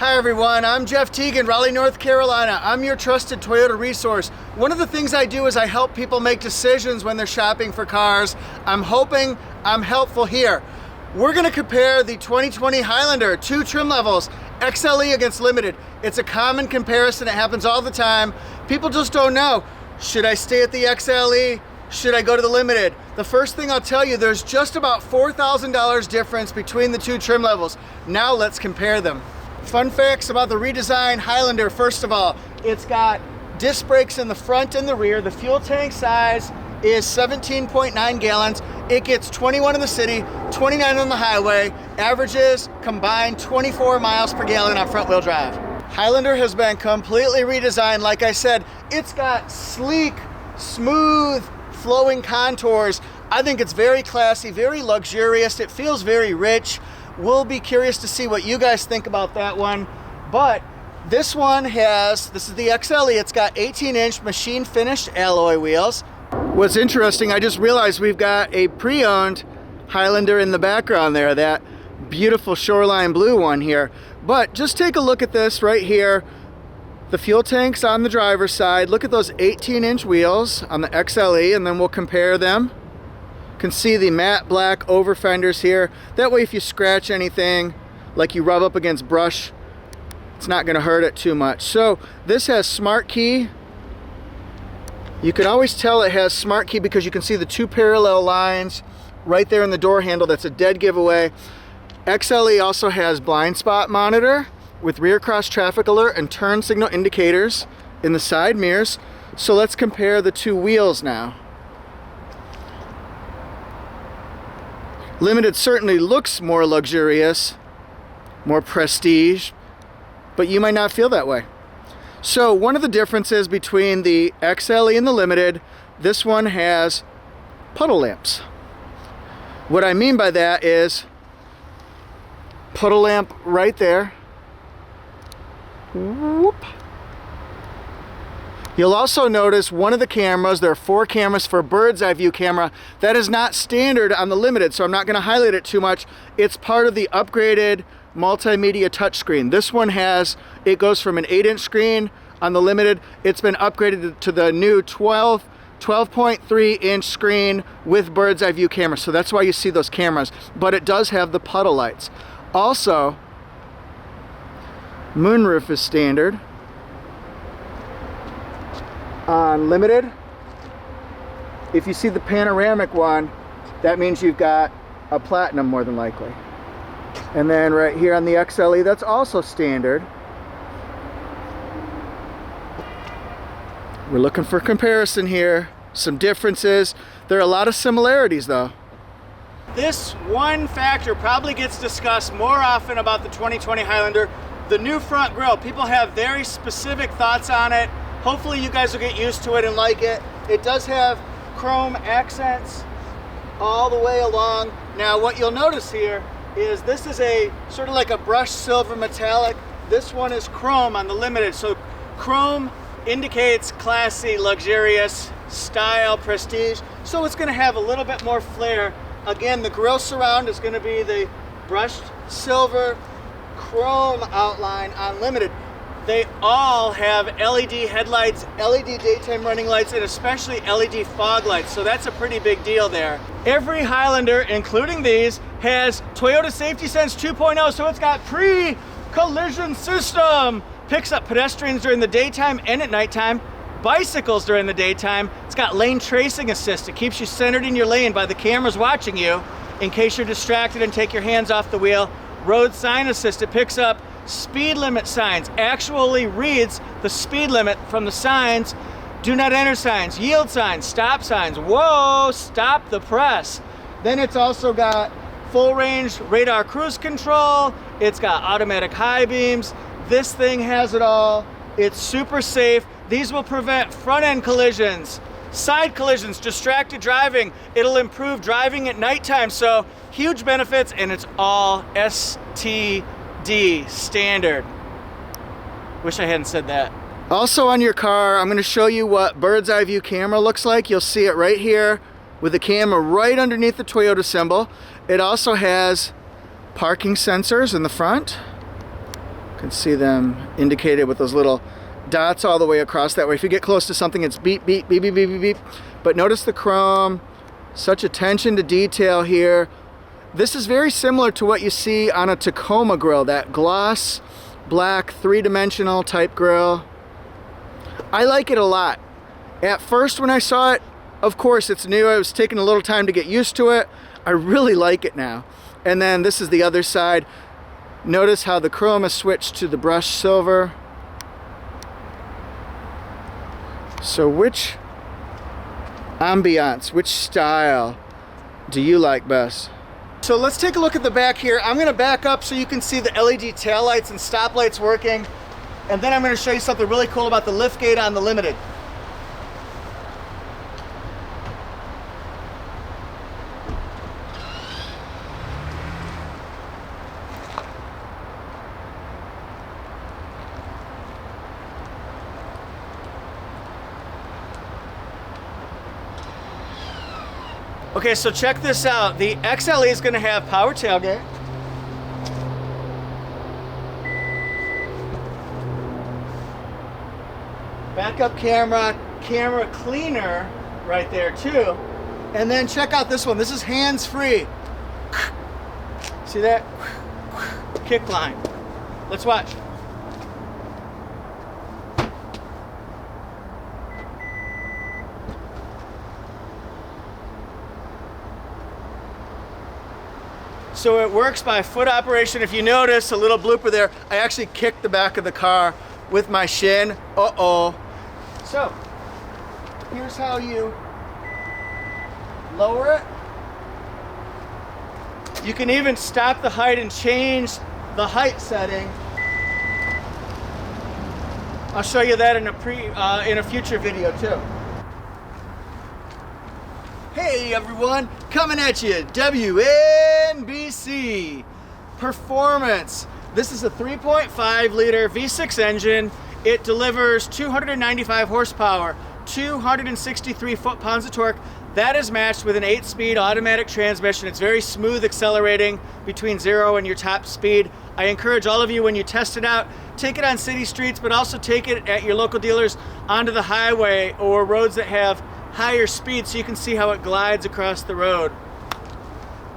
Hi everyone, I'm Jeff Teagan, Raleigh, North Carolina. I'm your trusted Toyota resource. One of the things I do is I help people make decisions when they're shopping for cars. I'm hoping I'm helpful here. We're gonna compare the 2020 Highlander, 2 trim levels, XLE against Limited. It's a common comparison, it happens all the time. People just don't know, should I stay at the XLE? Should I go to the Limited? The first thing I'll tell you, there's just about $4,000 difference between the 2 trim levels. Now let's compare them. Fun facts about the redesigned Highlander. First of all, it's got disc brakes in the front and the rear. The fuel tank size is 17.9 gallons. It gets 21 in the city, 29 on the highway. Averages combined 24 miles per gallon on front wheel drive. Highlander has been completely redesigned. Like I said, it's got sleek, smooth, flowing contours. I think it's very classy, very luxurious. It feels very rich. We'll be curious to see what you guys think about that one. But this one has, this is the XLE, it's got 18-inch machine finished alloy wheels. What's interesting, I just realized we've got a pre-owned Highlander in the background there, that beautiful shoreline blue one here. But just take a look at this right here. The fuel tank's on the driver's side. Look at those 18-inch wheels on the XLE, and then we'll compare them. Can see the matte black over fenders here. That way if you scratch anything, like you rub up against brush, it's not gonna hurt it too much. So this has smart key. You can always tell it has smart key because you can see the 2 parallel lines right there in the door handle. That's a dead giveaway. XLE also has blind spot monitor with rear cross traffic alert and turn signal indicators in the side mirrors. So let's compare the 2 wheels now. Limited certainly looks more luxurious, more prestige, but you might not feel that way. So one of the differences between the XLE and the Limited, this one has puddle lamps. What I mean by that is puddle lamp right there. Whoop. You'll also notice one of the cameras, there are 4 cameras for bird's eye view camera. That is not standard on the Limited, so I'm not gonna highlight it too much. It's part of the upgraded multimedia touchscreen. This one has, it goes from an 8-inch screen on the Limited. It's been upgraded to the new 12.3-inch screen with bird's eye view camera. So that's why you see those cameras, but it does have the puddle lights. Also, moonroof is standard. On Limited, if you see the panoramic one, that means you've got a platinum more than likely. And then right here on the XLE, that's also standard. We're looking for comparison here, some differences. There are a lot of similarities though. This one factor probably gets discussed more often about the 2020 Highlander, the new front grille. People have very specific thoughts on it. Hopefully you guys will get used to it and like it. It does have chrome accents all the way along. Now what you'll notice here is this is a sort of like a brushed silver metallic. This one is chrome on the Limited. So chrome indicates classy, luxurious, style, prestige. So it's gonna have a little bit more flair. Again, the grille surround is gonna be the brushed silver chrome outline on Limited. They all have LED headlights, LED daytime running lights, and especially LED fog lights. So that's a pretty big deal there. Every Highlander, including these, has Toyota Safety Sense 2.0. So it's got pre-collision system. Picks up pedestrians during the daytime and at nighttime, bicycles during the daytime. It's got lane tracing assist. It keeps you centered in your lane by the cameras watching you in case you're distracted and take your hands off the wheel. Road sign assist. It picks up speed limit signs, actually reads the speed limit from the signs. Do not enter signs, yield signs, stop signs. Whoa, stop the press. Then it's also got full range radar cruise control. It's got automatic high beams. This thing has it all. It's super safe. These will prevent front end collisions, side collisions, distracted driving. It'll improve driving at nighttime. So huge benefits, and it's all STD standard. Wish I hadn't said that. Also on your car, I'm going to show you what bird's eye view camera looks like. You'll see it right here with the camera right underneath the Toyota symbol. It also has parking sensors in the front. can see them indicated with those little dots all the way across that way. If you get close to something, it's beep, beep, beep, beep, beep, beep, beep. But notice the chrome, such attention to detail here. This is very similar to what you see on a Tacoma grill, that gloss black, three-dimensional type grill. I like it a lot. At first when I saw it, of course it's new, I was taking a little time to get used to it. I really like it now. And then this is the other side. Notice how the chrome is switched to the brushed silver. So which ambiance, which style do you like best? So let's take a look at the back here. I'm gonna back up so you can see the LED taillights and stoplights working. And then I'm gonna show you something really cool about the liftgate on the Limited. Okay, so check this out. The XLE is going to have power tailgate. Backup camera, camera cleaner right there too. And then check out this one. This is hands-free. See that? Kick line. Let's watch. So it works by foot operation. If you notice a little blooper there, I actually kicked the back of the car with my shin. Uh-oh. So here's how you lower it. You can even stop the height and change the height setting. I'll show you that in a future video too. Hey everyone, coming at you, WNBC Performance. This is a 3.5 liter V6 engine. It delivers 295 horsepower, 263 foot-pounds of torque. That is matched with an 8-speed automatic transmission. It's very smooth accelerating between 0 and your top speed. I encourage all of you, when you test it out, take it on city streets, but also take it at your local dealers onto the highway or roads that have higher speed so you can see how it glides across the road.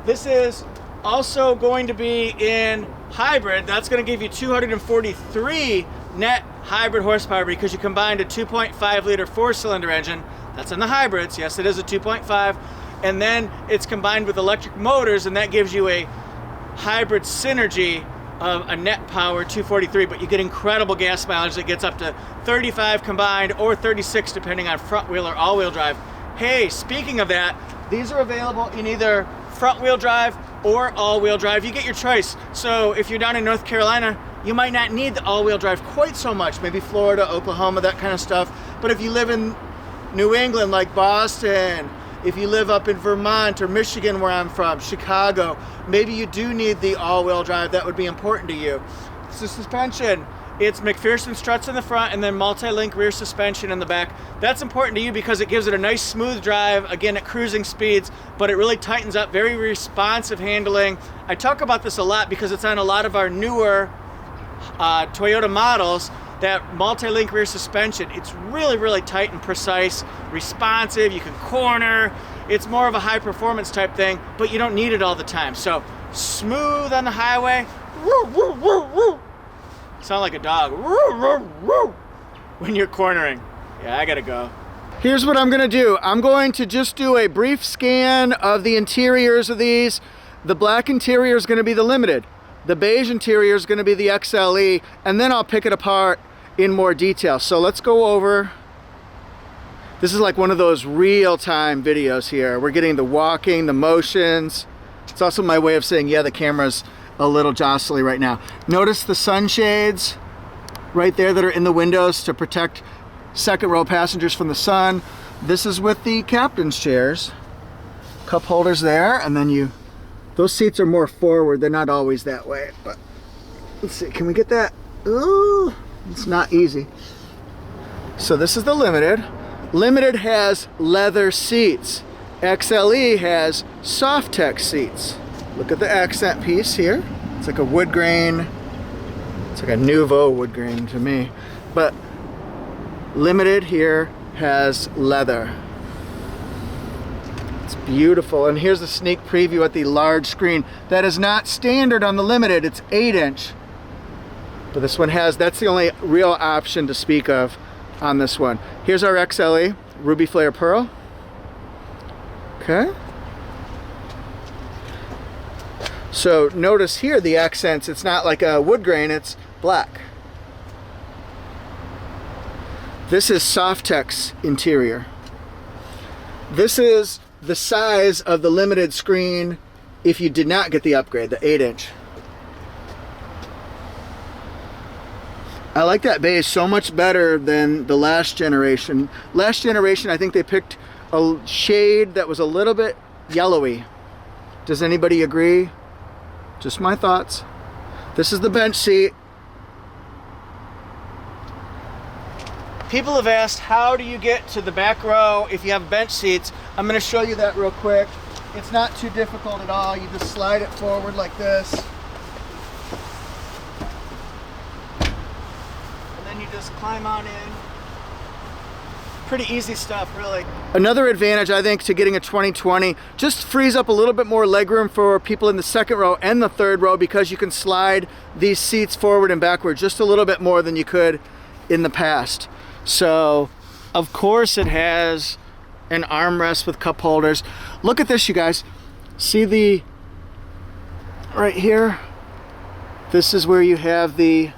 This is also going to be in hybrid. That's going to give you 243 net hybrid horsepower because you combined a 2.5 liter 4-cylinder engine. That's in the hybrids. Yes, it is a 2.5. And then it's combined with electric motors, and that gives you a hybrid synergy of a net power 243, but you get incredible gas mileage that gets up to 35 combined or 36 depending on front wheel or all wheel drive. Hey, speaking of that, these are available in either front wheel drive or all wheel drive. You get your choice. So if you're down in North Carolina, you might not need the all wheel drive quite so much, maybe Florida, Oklahoma, that kind of stuff. But if you live in New England like Boston, if you live up in Vermont or Michigan where I'm from, Chicago, maybe you do need the all-wheel drive. That would be important to you. It's the suspension. It's McPherson struts in the front and then multi-link rear suspension in the back. That's important to you because it gives it a nice smooth drive, again at cruising speeds, but it really tightens up, very responsive handling. I talk about this a lot because it's on a lot of our newer Toyota models. That multi-link rear suspension, it's really, really tight and precise, responsive, you can corner. It's more of a high performance type thing, but you don't need it all the time. So smooth on the highway. Woo, woo, woo, woo. Sound like a dog. Woo, woo, woo. When you're cornering. Yeah, I gotta go. Here's what I'm gonna do. I'm going to just do a brief scan of the interiors of these. The black interior is gonna be the Limited. The beige interior is gonna be the XLE, and then I'll pick it apart in more detail. So let's go over. This is like one of those real-time videos here. We're getting the walking, the motions. It's also my way of saying, yeah, the camera's a little jostly right now. Notice the sunshades right there that are in the windows to protect second row passengers from the sun. This is with the captain's chairs. Cup holders there, and then those seats are more forward. They're not always that way, but let's see, can we get that? Ooh. It's not easy. So this is the Limited. Limited has leather seats. XLE has Soft-Tech seats. Look at the accent piece here. It's like a wood grain. It's like a nouveau wood grain to me. But Limited here has leather. It's beautiful. And here's a sneak preview at the large screen. That is not standard on the Limited. It's 8-inch. But this one has, that's the only real option to speak of on this one. Here's our XLE, Ruby Flare Pearl. Okay. So notice here the accents, it's not like a wood grain, it's black. This is Softex interior. This is the size of the Limited screen if you did not get the upgrade, the 8-inch. I like that base so much better than the last generation. Last generation, I think they picked a shade that was a little bit yellowy. Does anybody agree? Just my thoughts. This is the bench seat. People have asked, how do you get to the back row if you have bench seats? I'm going to show you that real quick. It's not too difficult at all. You just slide it forward like this. And then you just climb on in. Pretty easy stuff, really. Another advantage, I think, to getting a 2020, just frees up a little bit more legroom for people in the second row and the third row, because you can slide these seats forward and backward just a little bit more than you could in the past. So, of course, it has an armrest with cup holders. Look at this, you guys. See the, right here? This is where you have the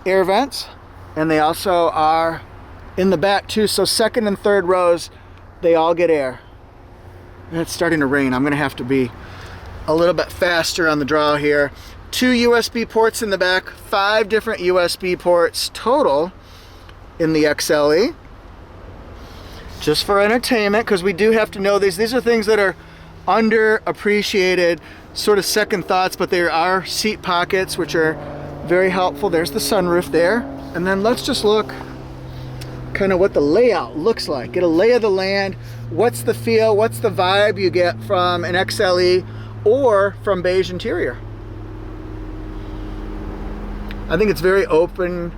air vents, and they also are in the back too. So second and third rows, they all get air. And it's starting to rain. I'm gonna have to be a little bit faster on the draw here. 2 USB ports in the back, 5 different USB ports total in the XLE. Just for entertainment, because we do have to know these. These are things that are underappreciated, sort of second thoughts, but there are seat pockets, which are very helpful. There's the sunroof there. And then let's just look kind of what the layout looks like. Get a lay of the land. What's the feel? What's the vibe you get from an XLE or from beige interior? I think it's very open.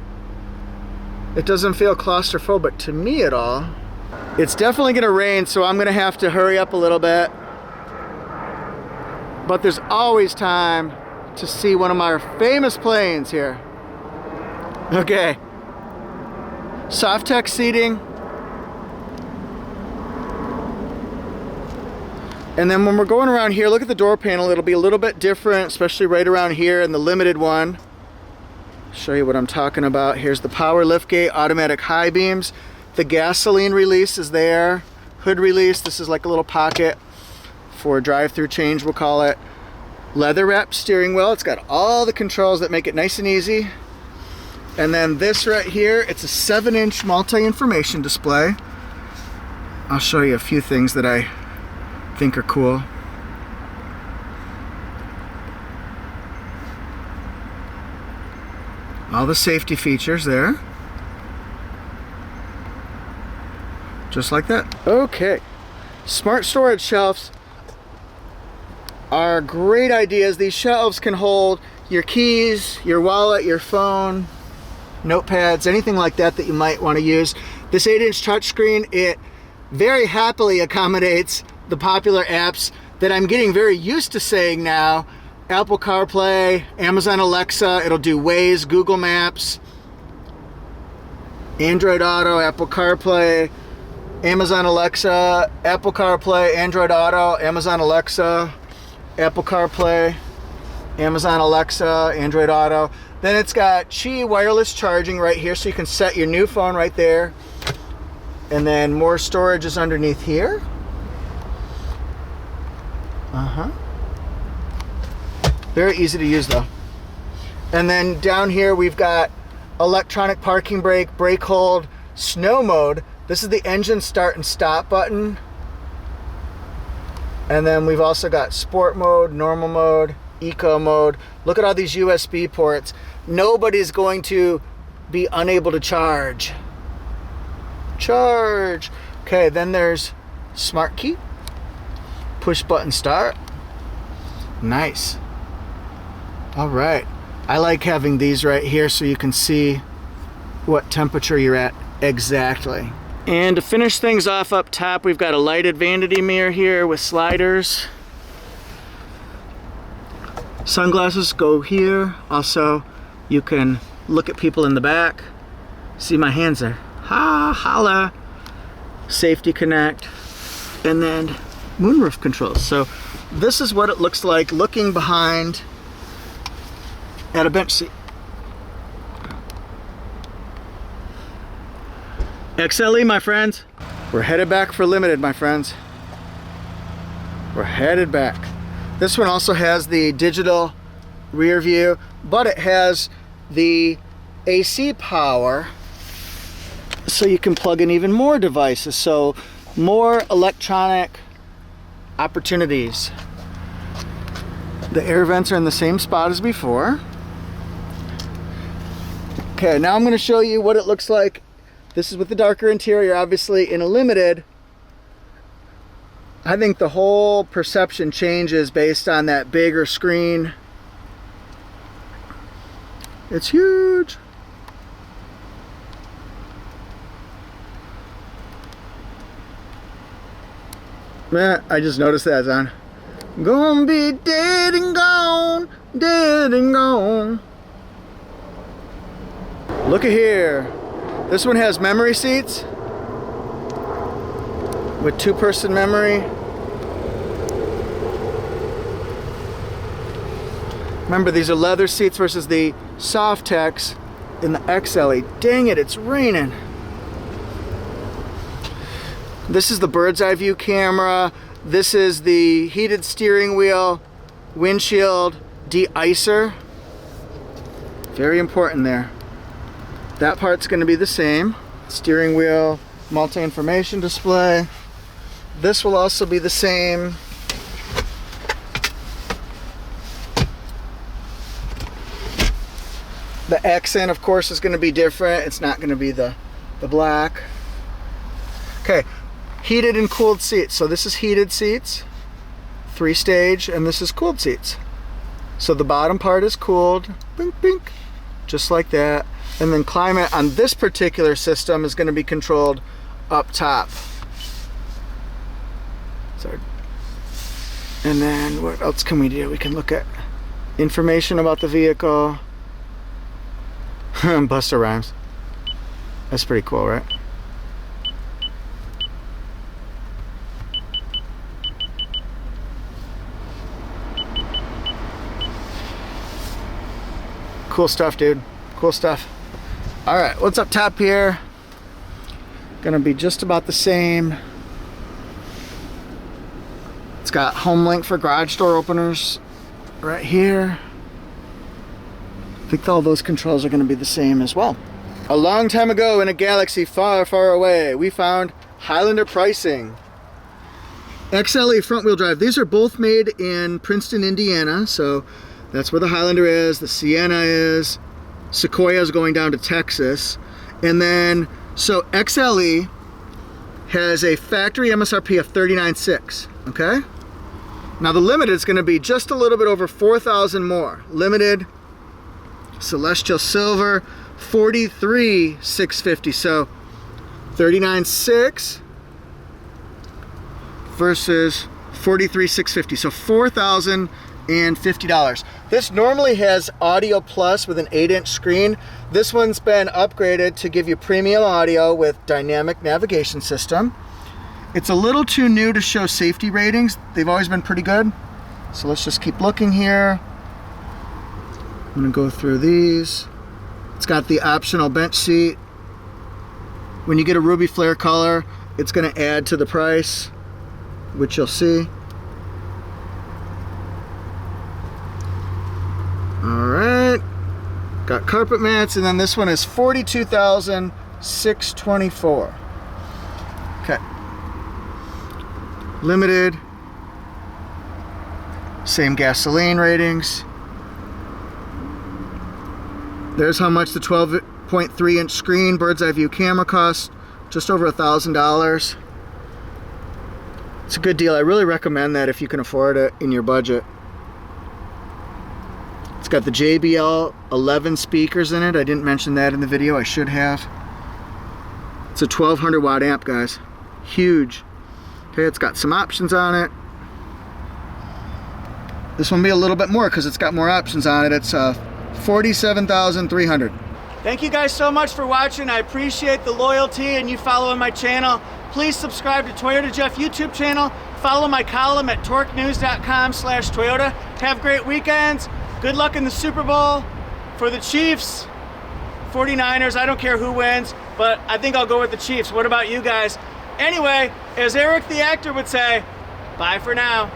It doesn't feel claustrophobic to me at all. It's definitely gonna rain, so I'm gonna have to hurry up a little bit. But there's always time to see one of my famous planes here. Okay. Softex seating. And then when we're going around here, look at the door panel. It'll be a little bit different, especially right around here in the Limited one. Show you what I'm talking about. Here's the power liftgate, automatic high beams. The gasoline release is there. Hood release, this is like a little pocket for drive-through change, we'll call it. Leather wrapped steering wheel. It's got all the controls that make it nice and easy. And then this right here, it's a 7-inch multi-information display. I'll show you a few things that I think are cool. All the safety features there. Just like that. Okay. Smart storage shelves are great ideas. These shelves can hold your keys, your wallet, your phone, notepads, anything like that that you might want to use. This 8-inch touchscreen, it very happily accommodates the popular apps that I'm getting very used to saying now. Apple CarPlay, Amazon Alexa, it'll do Waze, Google Maps, Android Auto, Apple CarPlay, Amazon Alexa, Apple CarPlay, Android Auto, Amazon Alexa, Apple CarPlay, Amazon Alexa, Android Auto. Then it's got Qi wireless charging right here, so you can set your new phone right there. And then more storage is underneath here. Very easy to use though. And then down here we've got electronic parking brake, brake hold, snow mode. This is the engine start and stop button. And then we've also got sport mode, normal mode, eco mode. Look at all these USB ports. Nobody's going to be unable to charge. Charge. Okay, then there's smart key, push button start. Nice. All right. I like having these right here so you can see what temperature you're at exactly. And to finish things off up top, we've got a lighted vanity mirror here with sliders. Sunglasses go here. Also, you can look at people in the back. See my hands there. Holla. Safety connect. And then moonroof controls. So this is what it looks like looking behind at a bench seat. XLE, my friends. We're headed back for limited, my friends. We're headed back. This one also has the digital rear view, but it has the AC power, so you can plug in even more devices. So more electronic opportunities. The air vents are in the same spot as before. Okay, now I'm going to show you what it looks like. This is with the darker interior, obviously. In a limited, I think the whole perception changes based on that bigger screen. It's huge. Man, I just noticed that, Zon. Gonna be dead and gone, dead and gone. Look at here. This one has memory seats with 2-person memory. Remember, these are leather seats versus the Softex in the XLE. Dang it, it's raining. This is the bird's eye view camera. This is the heated steering wheel, windshield de-icer. Very important there. That part's going to be the same. Steering wheel, multi-information display. This will also be the same. The accent, of course, is going to be different. It's not going to be the black. Okay, heated and cooled seats. So this is heated seats, 3-stage, and this is cooled seats. So the bottom part is cooled, bink, bink, just like that. And then climate on this particular system is going to be controlled up top. So, and then what else can we do? We can look at information about the vehicle. Busta Rhymes. That's pretty cool, right? Cool stuff, dude. Cool stuff. All right, what's up top here? Gonna be just about the same. It's got home link for garage door openers right here. I think all those controls are gonna be the same as well. A long time ago in a galaxy far, far away, we found Highlander pricing. XLE front wheel drive. These are both made in Princeton, Indiana. So that's where the Highlander is, the Sienna is. Sequoia is going down to Texas. And then, so XLE has a factory MSRP of $39,600, okay? Now the Limited is gonna be just a little bit over $4,000 more. Limited, Celestial Silver, $43,650. So $39,600 versus $43,650. So $4,050. This normally has Audio Plus with an 8-inch screen. This one's been upgraded to give you premium audio with dynamic navigation system. It's a little too new to show safety ratings. They've always been pretty good. So let's just keep looking here. I'm gonna go through these. It's got the optional bench seat. When you get a ruby flare color, it's gonna add to the price, which you'll see. All right, got carpet mats, and then this one is $42,624. Okay. Limited. Same gasoline ratings. There's how much the 12.3-inch screen bird's eye view camera costs. Just over $1,000. It's a good deal. I really recommend that if you can afford it in your budget. It's It's got the JBL 11 speakers in it. I didn't mention that in the video. I should have. It's a 1200 watt amp, guys. Huge. Okay, it's got some options on it. This one will be a little bit more because it's got more options on it. It's 47,300. Thank you guys so much for watching. I appreciate the loyalty and you following my channel. Please subscribe to Toyota Jeff YouTube channel. Follow my column at torquenews.com/Toyota. Have great weekends. Good luck in the Super Bowl for the Chiefs, 49ers. I don't care who wins, but I think I'll go with the Chiefs. What about you guys? Anyway, as Eric the actor would say, bye for now.